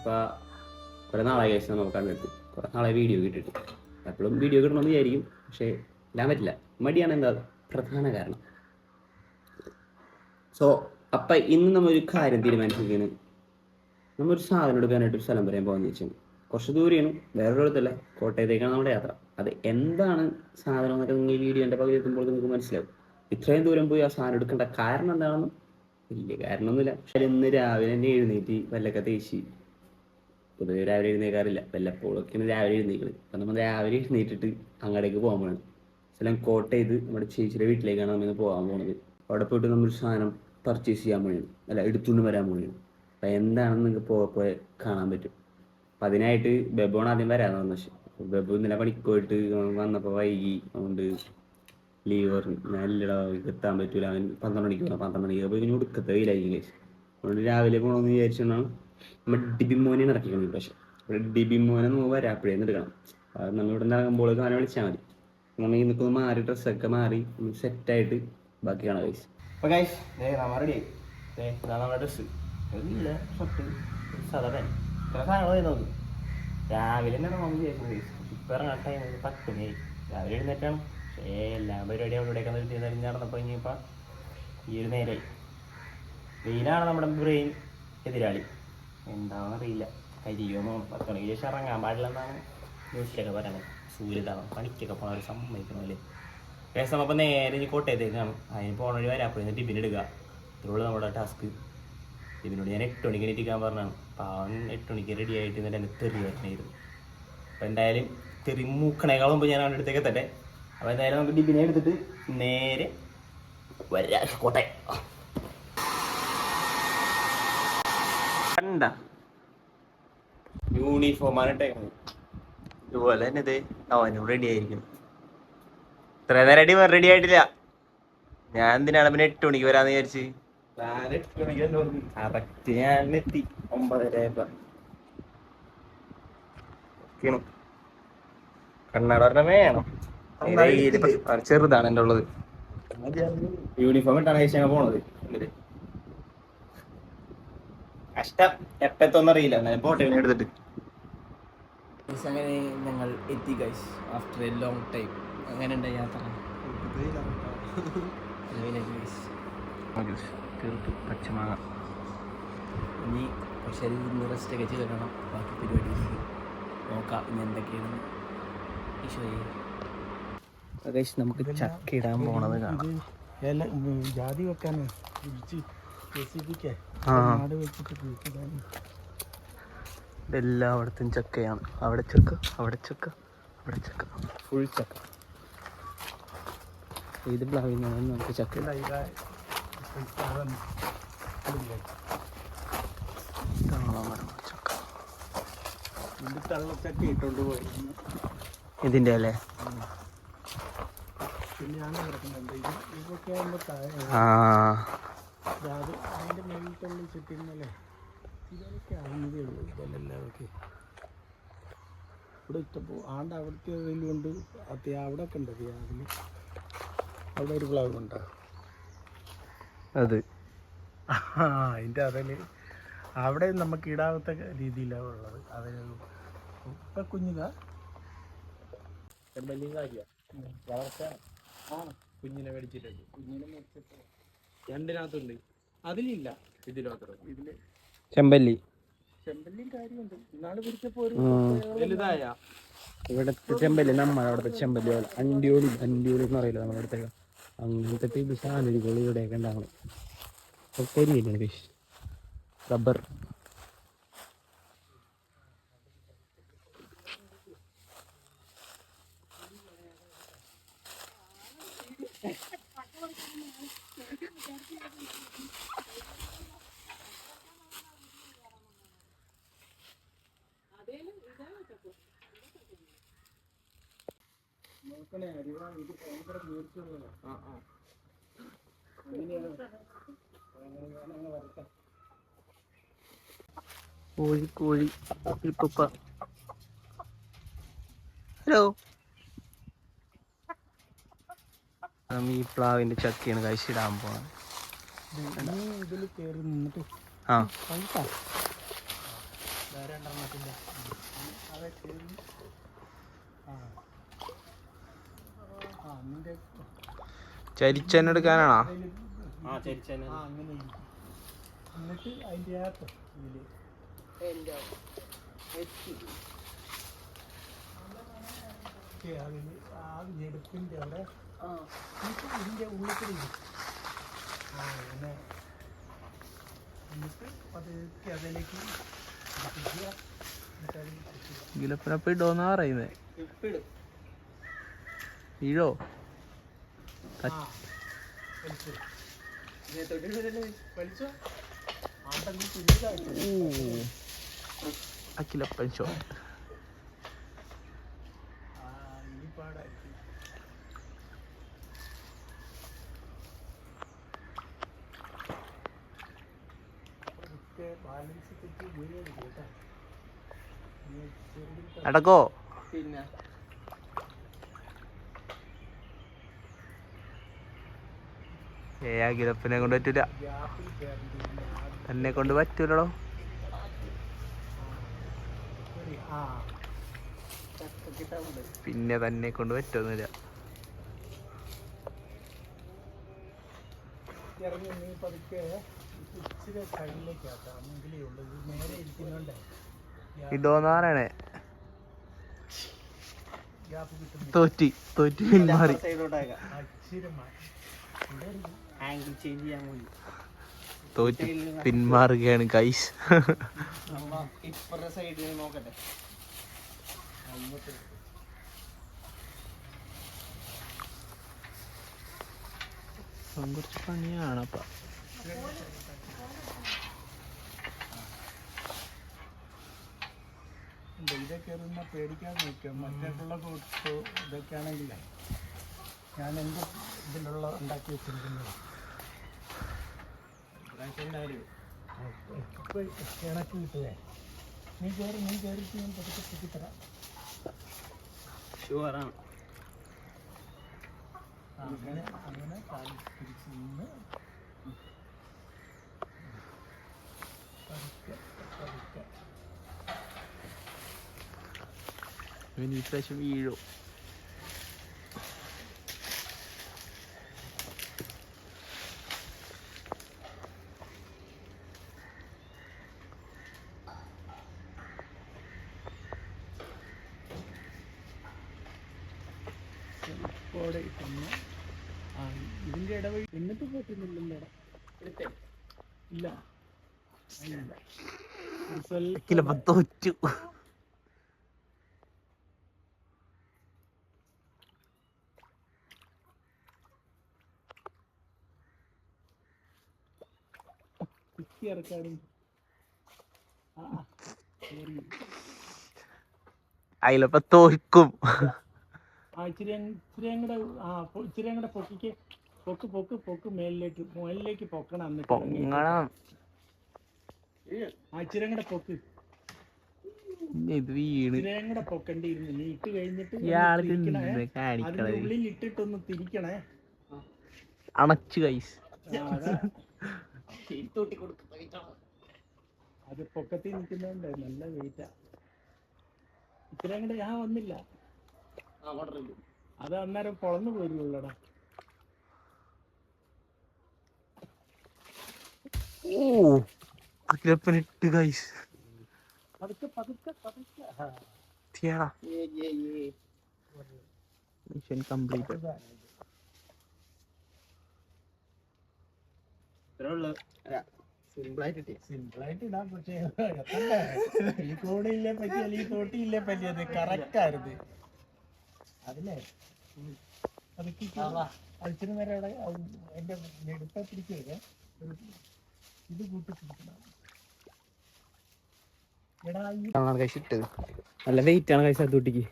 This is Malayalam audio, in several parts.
ഇപ്പോൾ കുറേ നാളായി കഴിച്ച് നമ്മൾ കണ്ടിട്ട് കുറേ നാളെ വീഡിയോ കിട്ടിയിട്ട് എപ്പോഴും വീഡിയോ കിട്ടണമെന്ന് വിചാരിക്കും, പക്ഷേ ഇടാൻ പറ്റില്ല. മടിയാണ് എന്താ പ്രധാന കാരണം. സോ അപ്പം ഇന്ന് നമ്മളൊരു കാര്യം തീരുമാനിച്ചിരിക്കുകയാണ്. നമ്മളൊരു സാധനം എടുക്കാനായിട്ടൊരു സ്ഥലം പറയാൻ പോകാമെന്ന് വെച്ചാൽ കുറച്ച് ദൂരെയാണ്, വേറൊരിടത്തല്ല, കോട്ടയത്തേക്കാണ് നമ്മുടെ യാത്ര. അത് എന്താണ് സാധനം എന്നൊക്കെ നിങ്ങൾ ഈ വീഡിയോൻ്റെ പകുതി എത്തുമ്പോൾ നിങ്ങൾക്ക് മനസ്സിലാവും. ഇത്രയും ദൂരം പോയി ആ സാധനം എടുക്കേണ്ട കാരണം എന്താണെന്നും വലിയ കാരണമൊന്നുമില്ല. പക്ഷേ ഇന്ന് രാവിലെ തന്നെ എഴുന്നേറ്റ് വല്ലൊക്കെ തേച്ച്, പൊതുവെ രാവിലെ എഴുന്നേക്കാറില്ല, വല്ലപ്പോഴൊക്കെയാണ് രാവിലെ എഴുന്നേക്കുന്നത്. അപ്പം നമ്മൾ രാവിലെ എഴുന്നേറ്റിട്ട് അങ്ങോട്ടേക്ക് പോകാൻ പോകണം. സ്ഥലം കോട്ടയത് നമ്മുടെ ചേച്ചിയുടെ വീട്ടിലേക്കാണ് നമ്മൾ പോകാൻ പോകുന്നത്. അവിടെ പോയിട്ട് നമ്മളൊരു സാധനം പർച്ചേസ് ചെയ്യാൻ വേണ്ടിയാണ്, അല്ല എടുത്തുകൊണ്ട് വരാൻ വേണ്ടിയാണ്. അപ്പം എന്താണെന്ന് നിങ്ങൾക്ക് പോയി കാണാൻ പറ്റും. അപ്പം അതിനായിട്ട് ബെബോണ് ആദ്യം വരാമെന്ന് പറഞ്ഞു. പക്ഷേ ബെബു ഇന്നലെ പണിക്ക് പോയിട്ട് വന്നപ്പോൾ വൈകി, അതുകൊണ്ട് ലീവ് പറഞ്ഞു. ഞാൻ ഇല്ലടാ എത്താൻ പറ്റൂല, അവൻ 12 മണിക്ക് പോകാം. 12 മണിക്ക് പോയി കഴിഞ്ഞാൽ ഒടുക്കത്തെ വെയിലായിരിക്കും കഴിച്ചു. അതുകൊണ്ട് രാവിലെ പോകണമെന്ന് വിചാരിച്ചാണ് നമ്മൾ ഡിബിമോനെ ഇറക്കിക്കണം. പക്ഷേ ഇവിടെ ഡിബിമോനെ നമ്മൾ വരാപ്പഴേന്ന് എടുക്കണം. അത് നമ്മൾ ഇവിടെ നിന്ന് ഇറങ്ങുമ്പോൾ അവനെ വിളിച്ചാൽ മതി. നമ്മൾ ഈ നിൽക്കുന്ന മാറി ഡ്രസ്സൊക്കെ മാറി സെറ്റായിട്ട് ബാക്കി കാണാം കഴിച്ചു. അപ്പോൾ കഴിച്ച് നമ്മൾ റെഡി ആയി. ഇതാണ് നമ്മുടെ ഡ്രസ്സ്. ഇല്ല ഷർട്ട്, സാധാരണ ചില സാധനങ്ങൾ വരുന്നത് രാവിലെ തന്നെ നമ്മൾ വിചാരിക്കുന്നത് കഴിച്ചു. ഇപ്പം ഇറങ്ങാൻ ടൈം 10 മണിയായി. രാവിലെ എഴുന്നേറ്റാണ്. പക്ഷേ എല്ലാ പരിപാടിയും അവിടെയൊക്കെ നിർത്തി നടന്നപ്പോൾ ഇനിയിപ്പോൾ ഈ ഒരു നേരമായി. വെയിലാണ് നമ്മുടെ ബ്രെയിൻ എതിരാളി. എന്താണെന്നറിയില്ല, കരിയോന്നോ 10 മണിക്ക് ശേഷം ഇറങ്ങാൻ പാടില്ലെന്നാണ് ന്യൂസിലൊക്കെ പറയുന്നത്. സൂര്യതാണ് പണിക്കൊക്കെ പോകണ ഒരു സമ്മതിക്കണമല്ലേ. ഏകദേശം അപ്പോൾ നേരെ ഇനി കോട്ടയത്തേക്കാണ്. അതിന് പോകണ വഴി വരാപ്പോയി ടിഫിൻ എടുക്കുക. ഇത്രയുള്ളൂ നമ്മുടെ ടാസ്ക്. ഇതിനോട് ഞാൻ 8 മണിക്ക് എണീറ്റിക്കാൻ പറഞ്ഞാണ്. അപ്പോൾ അവൻ 8 മണിക്ക് റെഡി ആയിട്ട് എന്നിട്ട് എന്നെ തെറി വരണമായിരുന്നു. അപ്പോൾ എന്തായാലും തെറി മൂക്കണേക്കാൾ മുമ്പ് ഞാൻ അവൻ്റെ അടുത്തേക്ക് എത്തട്ടെ. അപ്പോൾ എന്തായാലും നമുക്ക് ടിഫിനെ എടുത്തിട്ട് നേരെ വരാ കോട്ടയം. കണ്ട യൂണിഫോമാണ് ഇട്ടേക്കുന്നത്. ഇതുപോലെ തന്നെ ഇത് അവനും റെഡി ആയിരിക്കും. ഇത്ര നേരം റെഡി ആയിട്ടില്ല. ഞാൻ എന്തിനാണ് പിന്നെ 8 മണിക്ക് വരാന്ന് വിചാരിച്ച്. കറക്റ്റ് ഞാൻ എത്തി 9:30. കണ്ണാട പറഞ്ഞ വേണം, ചെറുതാണ് എൻ്റെ ഉള്ളത്. യൂണിഫോം ഇട്ടാണ് കഴിച്ചാൽ പോണത്. കഷ്ടം, എപ്പത്തൊന്നും അറിയില്ല. എന്നാലും പോട്ടെ എടുത്തിട്ട്. അങ്ങനെ ഞങ്ങൾ എത്തി guys after A long time. അങ്ങനെ ഉണ്ട് യാത്ര. പച്ചമാങ്ങ ഇനി പക്ഷേ ഇന്ന് റെസ്റ്റൊക്കെ ചെയ്തിടണം. ബാക്കി പരിപാടി നോക്കാം ഇനി എന്തൊക്കെയാണ്. ഗൈസ് നമുക്ക് ചക്ക ഇടാൻ പോണത് കാണാം. ജാതി വെക്കാനോ എല്ലായിടത്തും ചക്കയാണ്. അവിടെ ചക്ക, അവിടെ ചക്ക, അവിടെ ചക്ക, ഫുൾ ചക്ക. ഇത് പ്ലാവിൽ നിന്നാണ് നമുക്ക് ചക്ക. ചക്ക ഇട്ടോണ്ട് പോയി ഇതിൻ്റെ അല്ലേ? അതിന്റെ മേലിട്ടുള്ള ചുറ്റിന്നല്ലേ ഇതൊക്കെ ആവുന്നതേ ഉള്ളൂ. ഇതെല്ലാമൊക്കെ ഇവിടെ ഇഷ്ടപ്പോ ആണ്ട് അവിടുത്തെ കൊണ്ട് അവിടെ ഒക്കെ ഉണ്ട്. അതിന് അവിടെ ഒരു പ്ലാവ് ഉണ്ടോ? അത് അതിൻ്റെ അതില് അവിടെ നമുക്ക് ഇടാത്ത രീതിയിലാണ് ഉള്ളത്. അതിന് ഇപ്പം കുഞ്ഞിതാ വലിയ കാര്യമാണ് വളർച്ച. കുഞ്ഞിനെ മേടിച്ചിട്ടുണ്ട്. കുഞ്ഞിനെ മേടിച്ചിട്ട് 2-നകത്തുണ്ട്. അതിലില്ല, ഇതിൽ മാത്രം. ഇതില് ചെമ്പല്ലിയും കാര്യമുണ്ട്. ഇന്നാള് പിടിച്ചപ്പോൾ ഒരു വലുതായ ഇവിടുത്തെ ചെമ്പല്ലി, നമ്മുടെ അവിടുത്തെ ചെമ്പല്ലി പോലെ അണ്ടിയോളി എന്ന് പറയില്ല നമ്മുടെ അടുത്തേക്ക്. അങ്ങനത്തെ ഇത് സാധനങ്ങൾ ഇവിടെയൊക്കെ ഉണ്ടാവണം. കരിയില്ല ഫിഷ്, റബ്ബർ. കോഴി ഹലോ. ഈ പ്ലാവിന്റെ ചക്കയാണ് കഴിച്ചിടാൻ പോണത്. ഇതിൽ കയറി നിന്നിട്ട് രണ്ടെണ്ണത്തിൻ്റെ അതൊക്കെ നിന്റെ ചരിച്ചെടുക്കാനാണോ? അങ്ങനെ എന്നിട്ട് അതിൻ്റെ അകത്ത് അതിൽ ആ ഞെടുപ്പിൻ്റെ അവിടെ ഇതിൻ്റെ ഉള്ളിൽ കൂടി അങ്ങനെ എന്നിട്ട് പതുക്കെ അതിലേക്ക് ഗിലപ്പനപ്പം ഇടോന്നാ പറയുന്നേ. വീഴോ? അഖിലപ്പൻ ഷോട്ട്. അടക്കോ? പിന്നെ അഖിലപ്പനെ കൊണ്ട് പറ്റൂല, എന്നെ കൊണ്ട് പറ്റൂലോ. പിന്നെ തന്നെ കൊണ്ട് പറ്റൊന്നുമില്ല. ഇടോന്ന് പറയണേ. തോറ്റി പിന്മാറി. തോറ്റ് പിന്മാറുകയാണ് ഗൈസ്. ഇപ്പുറത്തെ സൈഡിൽ നോക്കട്ടെ. കുറച്ച് പണിയാണപ്പ. ഇതൊക്കെ എറിഞ്ഞ പേടിക്കാൻ നോക്കാം. മറ്റുള്ള ഇതൊക്കെ ആണെങ്കിലേ ഞാൻ എൻ്റെ ഇതിലുള്ള ഉണ്ടാക്കി വെച്ചിരിക്കുന്നത് ഇണക്കി കിട്ടുവേ. നീ കയറിയിട്ട് ഞാൻ പതുക്കെ പൊട്ടിത്തരാം. ഷുവറാണ്. അങ്ങനെ കാലി തിരിച്ച് നിന്ന് പതുക്കെ ഈ പ്രാവശ്യം വീഴോ? ഇതിന്റെ ഇടവഴി എന്നിട്ട് പറ്റുന്നില്ലല്ലോ. ഇല്ല തോറ്റു. ഇറക്കാനും അതിലപ്പ തോൽക്കും. ഇച്ചിരി അങ്ങടെ പൊക്കിക്ക് പൊക്ക് മേലിലേക്ക് പൊക്കണം. പൊങ്ങണം. ഇച്ചിരി അങ്ങടെ പൊക്ക്. ഇത് വീണ് ഇച്ചിരി അങ്ങടെ പൊക്കണ്ടിരുന്നു. നീ ഇട്ട് കഴിഞ്ഞിട്ട് കാണിക്കണത് ഉള്ളിൽ ഇട്ടിട്ടൊന്ന് തിരിക്കണേ. അണച്ചു ഗൈസ്. അത് പൊക്കത്തിൽ നിൽക്കുന്നോണ്ട് നല്ല വെയിറ്റാ. ഇത്ര അങ്ങോട്ട് ഞാൻ വന്നില്ല. അത് അന്നേരം പൊളന്നു പോരുള്ളടാ. അഖിലപ്പനിട്ട് ഗൈസ്. Mission complete. സിമ്പിളായിട്ട് ഇടാൻ. പക്ഷേ ഈ കോടിയില്ലേ പറ്റി അല്ലെങ്കിൽ ഈ തോട്ടിയില്ലേ പറ്റി അത് കറക്റ്റ് ആയിരുന്നു. അതിലേ അടിച്ചിട്ട് നേരം അവിടെ എന്റെ നെടുപ്പ പിടിക്കുക. ഇത് കൂട്ടി പിടിക്കണം. കഴിച്ചിട്ടത് നല്ല വെയിറ്റ് ആണ് കഴിച്ച തൊട്ടിക്ക്.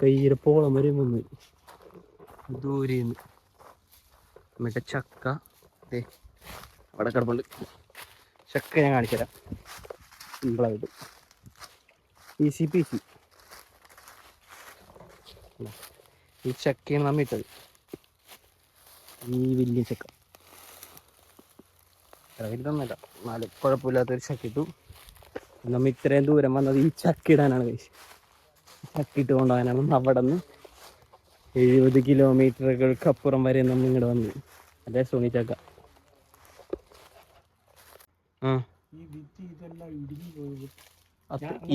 കയ്യിരപ്പോളം വരെ വന്ന് ദൂരെന്ന്. മറ്റേ ചക്ക അവിടെ കിടപ്പുണ്ട്. ചക്ക ഞാൻ കാണിച്ചു തരാം സിമ്പിളായിട്ട്. Easy peasy. ഈ ചക്കയാണ് നമ്മ ഇട്ടത്. ഈ വലിയ ചക്ക വലുതൊന്നുമല്ല, എന്നാലും കുഴപ്പമില്ലാത്തൊരു ചക്ക ഇട്ടു. നമ്മൾ ഇത്രയും ദൂരം വന്നത് ഈ ചക്ക ഇടാനാണ് കഴിച്ചത്. ചക്ക ഇട്ട് കൊണ്ടുപോകാനാണ് അവിടെ നിന്ന് 70 കിലോമീറ്ററുകൾക്കപ്പുറം വരെ നമ്മൾ ഇങ്ങോട്ട് വന്നു. അതെ സോണി ചക്ക. ആ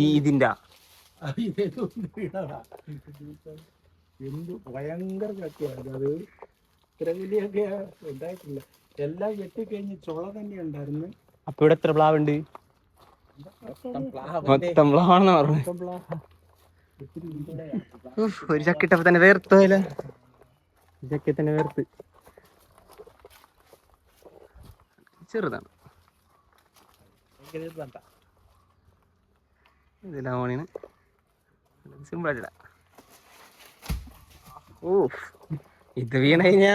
ഇതിൻ്റെ എന്ത് ഭയങ്കര ചക്കയാണ് അത്. ഇത്ര വലിയൊക്കെ ഉണ്ടായിട്ടില്ല. എല്ലാം വെട്ടിക്കഴിഞ്ഞ് ചുള തന്നെ ഉണ്ടായിരുന്നു. അപ്പൊ ഇവിടെ എത്ര പ്ലാവുണ്ട്? മൊത്തം പ്ലാവാണെന്ന് പറഞ്ഞു. ഒരു ചക്കിട്ടപ്പോ തന്നെ വേർത്തോല. ചക്ക തന്നെ വേർത്ത്. ചെറുതാണ് ഇതിലാവണീന് സിമ്പിളായിട്ടില്ല. ഓ ഇത് വീണ കഴിഞ്ഞാ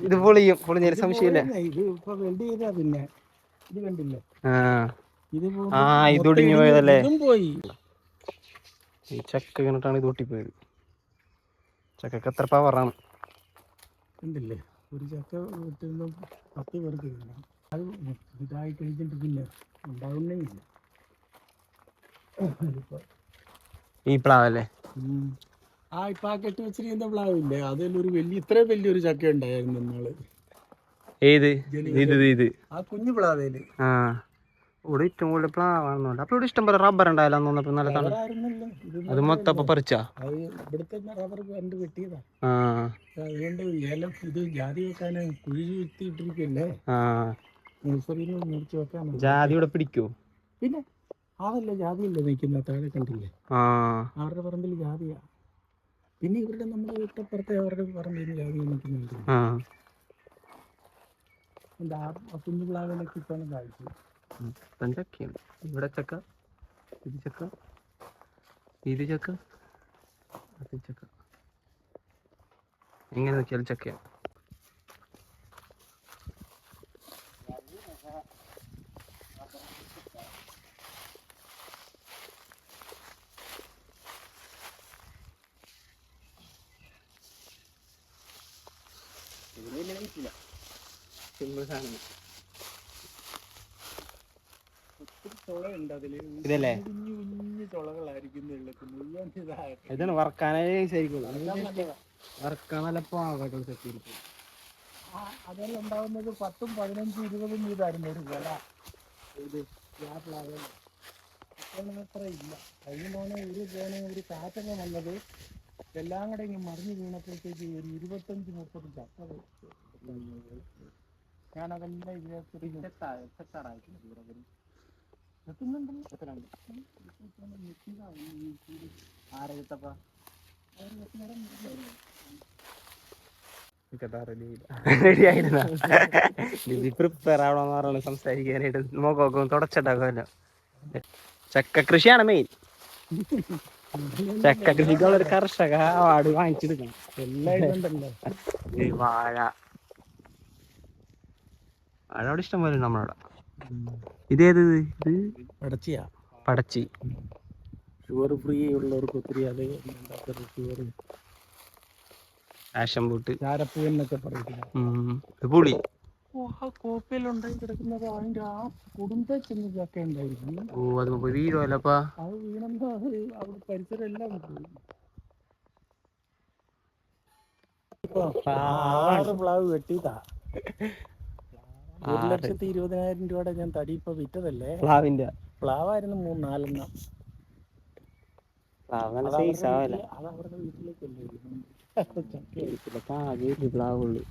ഇത് പൊളിഞ്ഞൊരു സംശയമില്ല. ഇത് ഇപ്പൊ വെൽഡ് ചെയ്താ പിന്നെ ഇത് കണ്ടില്ലേ? ആ ഇതൊടിഞ്ഞു പോയതല്ലേ. പോയി ഈ ചക്ക വീണിട്ടാണ് ഇത് പൊട്ടിപ്പോയത്. ചക്കക്ക് എത്ര പവറാണ് കണ്ടില്ലേ? ഒരു ചക്ക വീട്ടിൽ 10 പേർക്ക് തിന്നാം. അത് ഇതായി കഴിഞ്ഞിട്ട് പിന്നെ ഉണ്ടാവുന്നേ ഇല്ല. ഈ പ്ലാവല്ലേ? ഇപ്പൊ ആ കെട്ടി വെച്ചിരിക്കുന്ന പ്ലാവില്ലേ, അതിലൊരു ഇത്രയും വലിയൊരു ചക്ക ഉണ്ടായിരുന്നു ഇന്നാള്. ഏത്? ഇത് ആ കുഞ്ഞു പ്ലാവേല്. ഇവിടെ ഏറ്റവും കൂടുതൽ പ്ലാവാണെന്നുണ്ട്. അപ്പൊ ഇവിടെ ഇഷ്ടം പോലെ റബ്ബർ ഉണ്ടായാലും തോന്നപ്പോ നല്ല തണുപ്പ്. അത് മൊത്തം അപ്പൊ പറിച്ചാ? അത് ഇവിടുത്തെ റബ്ബർ കണ്ട് വെട്ടിയതാ. അതുകൊണ്ട് ഏലം ഇത് ജാതി വെക്കാന് കുഴി ചുറ്റിയിട്ടിരിക്കല്ലേ, നഴ്സറിയിൽ നിന്ന് മേടിച്ച് വെക്കാൻ. ജാതി ഇവിടെ പിടിക്കോ? പിന്നെ അതല്ല ജാതിയല്ലേ നിൽക്കുന്ന താഴെ കണ്ടില്ലേ? അവരുടെ പറമ്പിൽ ജാതിയാ. പിന്നെ ഇവരുടെ നമ്മുടെ വീട്ടപ്പുറത്തെ അവരുടെ പറമ്പിൽ ജാതി നിൽക്കുന്നുണ്ട്. കുഞ്ഞു പ്ലാവിലൊക്കെ ഇപ്പാണ് കാഴ്ച. ചക്കയാണ് ഇവിടെ. ചക്ക, ഇത് ചക്ക, ഇത് ചക്ക, അത് ചക്ക. എങ്ങനെ നോക്കിയാലും ചക്കയാണ്. സിമ്പിൾ സാധനം. ഇതല്ലേ ഇതാണ് വറക്കാനേ ശരിക്കും. വറക്കാൻ നല്ല പാകമായിട്ടുള്ള ചക്കയിരിക്കും. അതെല്ലാം ഉണ്ടാവുന്നത് 10, 15, 20 വീതായിരുന്നു ഒരു വില. ഇത് അത്ര ഇല്ല. കഴിഞ്ഞ ഒരു കാറ്റൊക്കെ വന്നത് എല്ലാം കൂടെ ഇങ്ങനെ മറിഞ്ഞു വീണപ്പോഴത്തേക്ക് ഒരു 25-30 ചക്ക. ഞാനതെല്ലാം പ്രിപ്പയർ ആവണമെന്ന് പറഞ്ഞു സംസാരിക്കാനായിട്ട്. നോക്കും തുടച്ചിട്ടാക്കുമല്ലോ. ചക്ക കൃഷിയാണ് മെയിൻ. ചക്ക കൃഷിക്കുള്ള ഒരു കർഷക അവാർഡ് വാങ്ങിച്ചെടുക്കണം. വാഴ അവിടെ ഇഷ്ടം പോലെ നമ്മളവിടെ. ഇതേത്? ഇത് പടച്ചി. ഷുഗർ ഫ്രീ ഉള്ളവർക്ക് ഒത്തിരി. അത് ഷുഗർ പാഷൻ ഫ്രൂട്ട്, ചാരപ്പൂ എന്നൊക്കെ പറയുന്നത്. പുളി കോപ്പയിലുണ്ടായി കിടക്കുന്നത് അതിന്റെ ആ കുടുംബ ചെന്നതൊക്കെ ഉണ്ടായിരുന്നു. ഓ അത് വീഴല്ലപ്പാ. അത് വീണെന്തോ അത് അവിടെ പരിസരം എല്ലാം പോയി. ഇപ്പൊ 6 പ്ലാവ് വെട്ടിയതാ. 1,20,000 രൂപയുടെ ഞാൻ തടി ഇപ്പൊ വിറ്റതല്ലേ. പ്ലാവായിരുന്നു 3-4 എണ്ണം. അതവരുടെ വീട്ടിലേക്കല്ലേ. ഒരു പ്ലാവുള്ളൂ.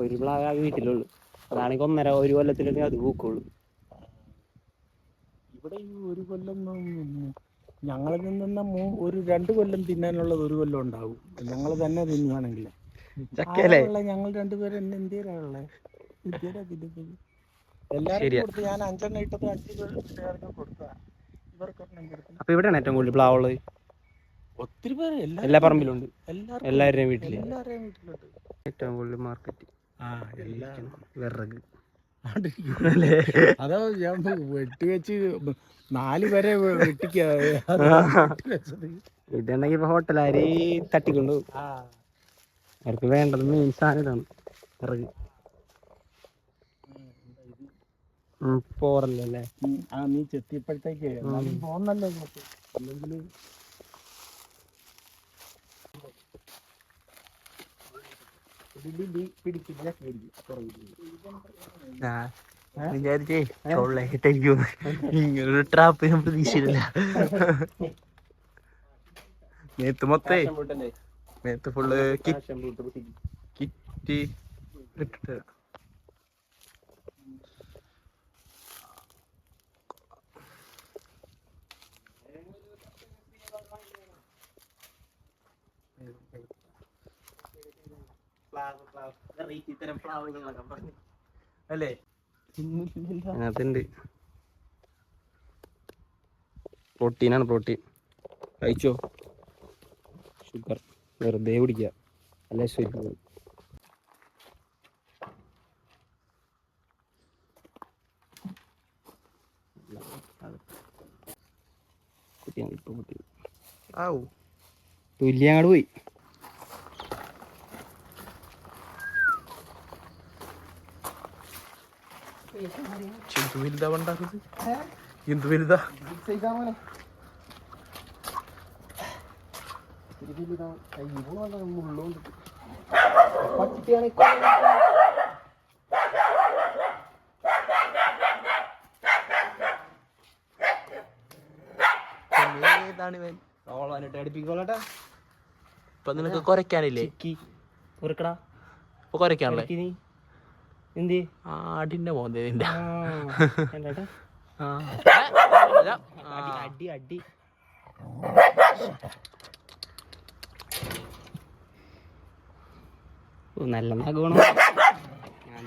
ഒരു പ്ലാവ് ആകെ വീട്ടിലുള്ളൂ. അതാണെങ്കിൽ 1.5 കൊല്ലത്തിലൊക്കെ അത് പൂക്കുള്ളൂ. ഇവിടെ ഈ ഒരു കൊല്ലം ഞങ്ങളിൽ നിന്ന ഒരു 2 കൊല്ലം തിന്നാനുള്ളത് 1 കൊല്ലം ഉണ്ടാവും. ഞങ്ങൾ തന്നെ തിന്നുവാണെങ്കിൽ. ഞങ്ങൾ 2 പേരും ഇന്ത്യയിലുള്ള എല്ലാവരും കൊടുത്ത് ഞാൻ 5 എണ്ണം ഇട്ടത് 5 പേർക്ക് കൊടുത്തതാ. ഇവർക്കൊന്നും കൊടുത്തു. അപ്പൊ ഇവിടെയാണ് ഏറ്റവും കൂടുതൽ പ്ലാവുള്ളത്. ഒത്തിരി പേര് എല്ലാ പറമ്പിലുണ്ട്. എല്ലാവരുടെയും വീട്ടിലുണ്ട്. ഏറ്റവും കൂടുതൽ മാർക്കറ്റ് വിറക്. അതോ ഞാൻ വെട്ടിവെച്ച് 4 പേരെ വെട്ടിക്കാ. ഇതുണ്ടെങ്കിൽ ഇപ്പൊ ഹോട്ടലാര് തട്ടിക്കൊണ്ടു. അവർക്ക് വേണ്ടത് മെയിൻ സാധനം ഇതാണ്, വിറക്. പോറല്ലേ ആ നീ ചെത്തിയപ്പോഴത്തേക്ക് എന്നാലും പോന്നല്ലോ ഇങ്ങോട്ട് അല്ലെങ്കിൽ പിടിക്കില്ല വിചാരിച്ചേ തൊള്ളേക്കിട്ടായിരിക്കും ഇങ്ങനൊരു ട്രാപ്പ് ഞാൻ പ്രതീക്ഷിച്ചില്ല. നേത്ത് മൊത്തേ നേത്ത് ഫുള്ള് കിറ്റ് ഇട്ടിട്ട് അല്ലേ അതിണ്ട്. പ്രോട്ടീനാണ് പ്രോട്ടീൻ. കഴിച്ചോ. ഷുഗർ വെറുതെ കുടിക്കുക അല്ലേ ശരി. തുല്യങ്ങാട് പോയി. എന്ത് വലുതാ ഉണ്ടാക്കുന്നത്, എന്ത് വലുതാ. ഇപ്പൊ നിനക്ക് കുറയ്ക്കാനില്ലേ? ഇപ്പൊ കുറയ്ക്കാനല്ലേ? എന്ത് ആടിന്റെ മോന്തേ നിന്റെ അടി അടി. നല്ല നഖമാണ്. ഞാൻ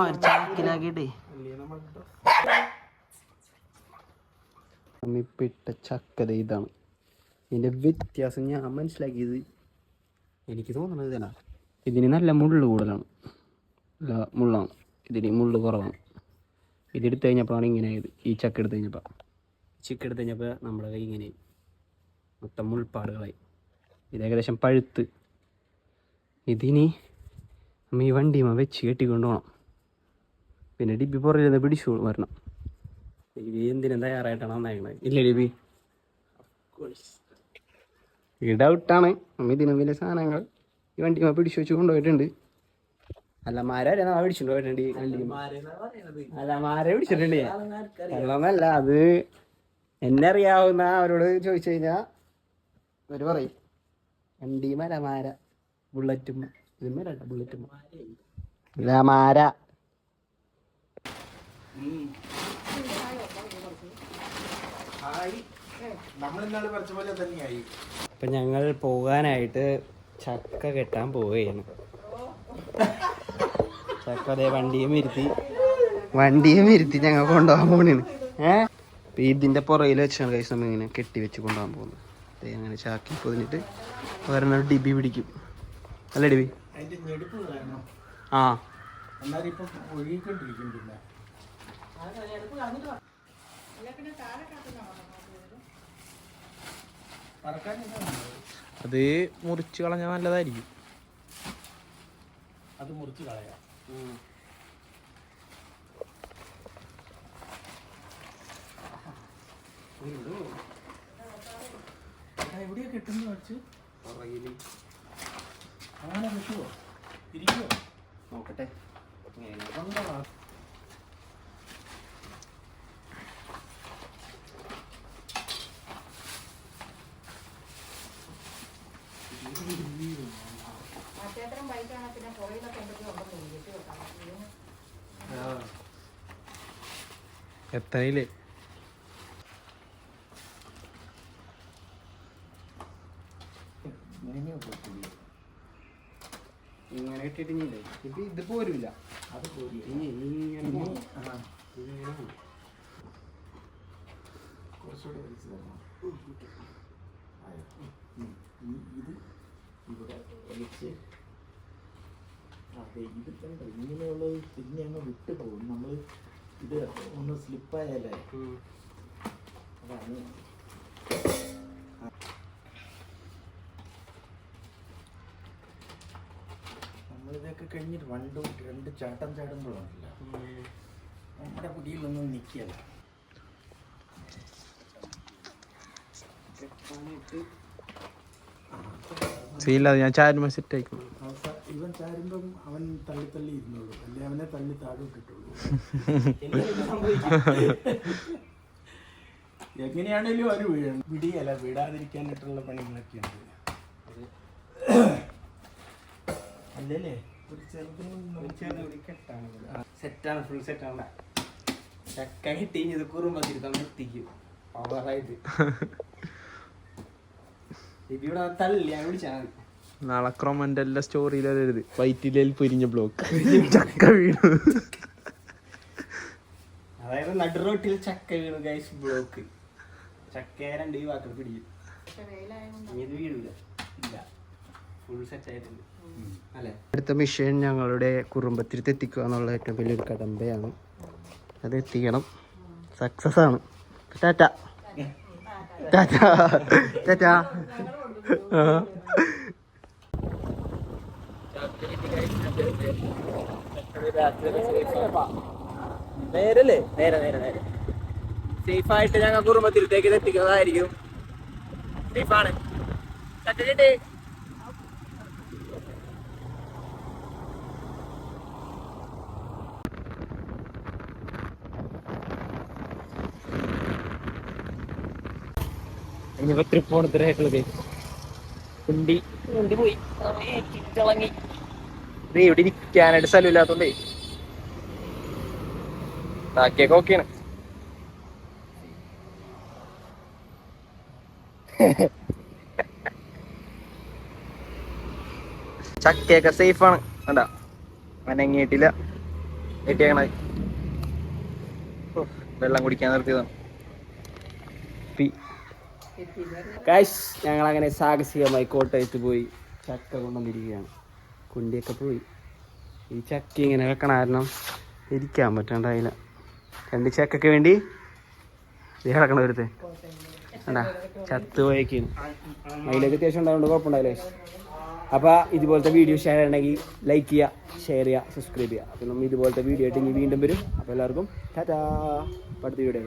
ഒരു ചാക്കിലാക്കിട്ടേ അമ്മിപ്പിട്ട ചക്കത ഇതാണ്. ഇതിന്റെ വ്യത്യാസം ഞാൻ മനസ്സിലാക്കിയത്, എനിക്ക് തോന്നുന്നത് ഇതാണ്, ഇതിന് നല്ല മുള്ള് കൂടുതലാണ്, നല്ല മുള്ളാണ്. ഇതിന് മുള്ള് കുറവാണ്. ഇതെടുത്ത് കഴിഞ്ഞപ്പോഴാണ് ഇങ്ങനെ ആയത്. ഈ ചക്ക എടുത്ത് കഴിഞ്ഞപ്പോൾ നമ്മുടെ കൈ ഇങ്ങനെ മൊത്തം മുൾപ്പാടുകളായി. ഇത് ഏകദേശം പഴുത്ത്. ഇതിനി നമ്മ ഈ വണ്ടിയുമ്പോൾ വെച്ച് കെട്ടിക്കൊണ്ട് പോകണം. പിന്നെ ഡിബി പുറകിൽ പിടിച്ചു വരണം. ഡിബി എന്തിനും തയ്യാറായിട്ടാണ് നന്നായിരുന്നത്, ഇല്ലേ ഡിബി? ഈ ഡൗട്ടാണ്. നമ്മ ഇതിനും വലിയ സാധനങ്ങൾ ഈ വണ്ടിയുമ്പോൾ പിടിച്ചു വെച്ച് കൊണ്ടുപോയിട്ടുണ്ട്. അല്ല മാരെ പിടിച്ചിട്ട് പോയിട്ടുണ്ട്. അല്ല മാരെ പിടിച്ചിട്ടുണ്ട്. വെള്ളമല്ല, അത് എന്നെ അറിയാവുന്ന അവരോട് ചോദിച്ചു കഴിഞ്ഞാൽ അവർ പറയും വണ്ടി മാര ബുള്ളറ്റും ഇത് മേലല്ല, ബുള്ളറ്റും അല്ല മാര. അപ്പൊ ഞങ്ങൾ പോകാനായിട്ട് ചക്ക കെട്ടാൻ പോവുകയാണ്. ചക്ക അതേ വണ്ടിയും ഇരുത്തി ഞങ്ങൾ കൊണ്ടുപോകാൻ പോണേണ്. അപ്പൊ ഇതിന്റെ പുറകിൽ വെച്ചാണ് കഴിച്ച് നമ്മൾ ഇങ്ങനെ കെട്ടി വെച്ച് കൊണ്ടുപോകാൻ പോകുന്നത്. അതേ അങ്ങനെ ചാക്കി പൊതിഞ്ഞിട്ട് ഒരെണ്ണം ഡിബി പിടിക്കും. അല്ലേ ഡിബി? ആ അത് മുറിച്ച് കളഞ്ഞാൽ നല്ലതായിരിക്കും. അത് മുറിച്ച് കളയാം. എവിടെയാ കിട്ടുന്നു വെച്ച് അങ്ങനെ കിട്ടുമോ? ഇരിക്കുമോ? നോക്കട്ടെ. എത്രയില്ലേ? ഇങ്ങനെ ഇട്ടിട്ടില്ലേ ഇപ്പൊ ഇത് പോരൂല. അത് പോരി കുറച്ചുകൂടെ വലിച്ചു തരണം. ഇത് ഇവിടെ വലിച്ച് അതെ ഇത് കണ്ട ഇങ്ങനെയുള്ളത് പിന്നെ അങ്ങ് വിട്ടു പോകും. നമ്മൾ ഇത് ഒന്ന് സ്ലിപ്പായാലേ അതാണ്. നമ്മളിത് ഇതൊക്കെ കഴിഞ്ഞിട്ട് രണ്ട് ചാട്ടം ചാടുമ്പോഴാണല്ല നമ്മുടെ പിടിയിലൊന്നും നിൽക്കിയല്ല. സീനില്ല, ഞാൻ ചാരുമ്പോ സെറ്റ് ആയിക്കും. ഇവൻ ചാരുമ്പം അവൻ തള്ളി ഇരുന്നോളൂ, അല്ലെ അവനെ തള്ളി താഴോട്ടിട്ടുള്ളൂ. എങ്ങനെയാണേലും അവര് വീഴണം. പിടിയല്ല, വിടാതിരിക്കാനായിട്ടുള്ള പണികളൊക്കെ ഉണ്ട്. അല്ലല്ലേ ഒരു കെട്ടാണ് സെറ്റാണ്, ഫുൾ സെറ്റാണ്. ചക്ക കിട്ടി ഇത് കുറുമ്പത്തിരുത്താൻ എത്തിക്കും പവറായിട്ട്. ഇവിടെ തള്ളിയാണ് വിളിച്ചാൽ നാളെ ക്രോമന്റെ എല്ലാ സ്റ്റോറിയിലും വൈറ്റിലേൽ പൊരിഞ്ഞ ബ്ലോക്ക് ചക്ക വീണു. അതായത് നടുറോട്ടിൽ ചക്ക വീണു ഗൈസ്, ബ്ലോക്ക്. ചക്ക 2 വാക്കൾ പിടിക്കും. ഇത് വീടില്ല, ഇല്ല, ഫുൾ സെറ്റ് ആയിട്ടുണ്ട് അല്ലേ. അടുത്ത മിഷൻ ഞങ്ങളുടെ കുറുമ്പത്തിരുത്ത് എത്തിക്കുക എന്നുള്ള ഏറ്റവും വലിയൊരു കടമ്പയാണ്. അത് എത്തിക്കണം, സക്സസ് ആണ്. ടാറ്റ ടാറ്റ ടാറ്റ. നേരല്ലേ? നേരെ സേഫായിട്ട് ഞങ്ങൾ കുടുംബത്തിലേക്ക് എത്തിക്കുന്നതായിരിക്കും. സേഫാണ്. ഇനിയിപ്പോ തൃപ്പൂണിത്തുറയായിട്ടുള്ളത് കുണ്ടി പോയി തിളങ്ങി. ഇവിടെ ഇരിക്കാനായിട്ട് സ്ഥലമില്ലാത്തോണ്ടേ ബാക്കിയൊക്കെ ഓക്കെയാണ്. ചക്കയൊക്കെ സേഫാണ്, കണ്ടാ അനങ്ങിയിട്ടില്ല. എത്തിയേക്കണ വെള്ളം കുടിക്കാൻ നിർത്തിയതാണ്. ഞങ്ങളങ്ങനെ സാഹസികമായി കോട്ടയത്ത് പോയി ചക്ക കൊണ്ടുവന്നിരിക്കുകയാണ്. കുണ്ടിയൊക്കെ പോയി. ഈ ചക്ക ഇങ്ങനെ വെക്കണ കാരണം ഇരിക്കാൻ പറ്റണ്ടായില്ല. 2 ചക്കയ്ക്ക് വേണ്ടി കിടക്കണ ഒരുത്ത് കണ്ടാ ചത്ത് പോയേക്കാണ്. അതിലേക്ക് അത്യാവശ്യം ഉണ്ടായതുകൊണ്ട് കുഴപ്പമുണ്ടായില്ലേ. അപ്പോൾ ഇതുപോലത്തെ വീഡിയോ ഷെയർ ചെയ്യണമെങ്കിൽ ലൈക്ക് ചെയ്യുക, ഷെയർ ചെയ്യുക, സബ്സ്ക്രൈബ് ചെയ്യുക. അപ്പം നമ്മൾ ഇതുപോലത്തെ വീഡിയോ ആയിട്ട് ഇനി വീണ്ടും വരും. അപ്പോൾ എല്ലാവർക്കും ടാറ്റാ. അടുത്ത വീഡിയോ.